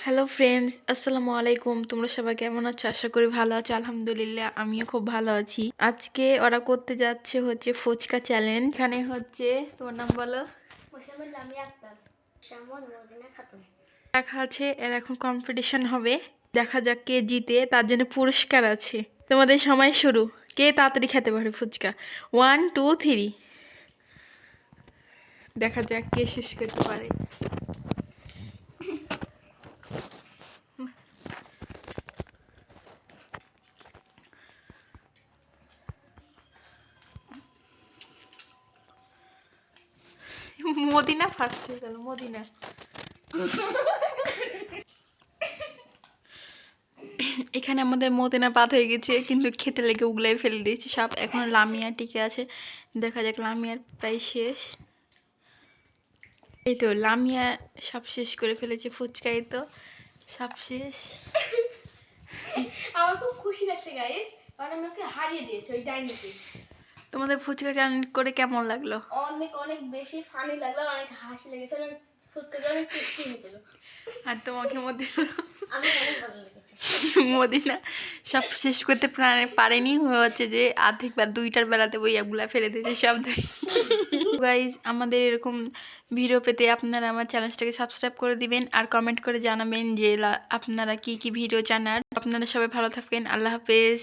Hello friends, আসসালামু আলাইকুম। তোমরা সবাই কেমন আছো? আশা করি ভালো আছো। আলহামদুলিল্লাহ, আমিও খুব ভালো আছি। আজকে ওরা করতে যাচ্ছে হচ্ছে ফুচকা চ্যালেঞ্জ। এখানে হচ্ছে, তোমার নাম বলো? দেখা আছে এর এখন কম্পিটিশন হবে, দেখা যাক কে জিতে। তার জন্য পুরস্কার আছে। তোমাদের সময় শুরু। কে তাড়াতাড়ি খেতে পারে ফুচকা? 1 2 3। দেখা যাক কে শেষ করতে পারে। মদিনা ফার্স্ট হয়ে গেল। মদিনা এখানে আমাদের মদিনা পাত হয়ে গেছে, কিন্তু খেতে লেগে উগলাই ফেলে দিয়েছি সব। এখন লামিয়া টিকে আছে, দেখা যাক। লামিয়ার প্রায় শেষ। এই তো লামিয়া সব শেষ করে ফেলেছে। ফুচকাই তো সব শেষ। আমার খুব খুশি লাগছে গাইস, কারণ আমি ওকে হারিয়ে দিয়েছি ওই ডাইনিকে। তোমাদের ফুচকা চ্যালেঞ্জ করে কেমন লাগলো? অনেক অনেক বেশি ফানি লাগলো, অনেক হাসি লেগেছে, অনেক ফুচকাটা অনেক টেস্টি হয়েছিল। আর তোমাকে মদিনা আমি অনেক ভালো লেগেছে। মদিনা সব শেষ করতে পারেনি। হচ্ছে যে আর্ধেক বা 2টার বেলাতে বইয়াগুলা ফেলে দিয়েছে সব। গাইজ, আমাদের এরকম ভিডিও পেতে আপনারা আমার চ্যানেলটাকে সাবস্ক্রাইব করে দিবেন আর কমেন্ট করে জানাবেন যে আপনারা কি কি ভিডিও চান। আর আপনারা সবাই ভালো থাকবেন। আল্লাহ হাফেজ।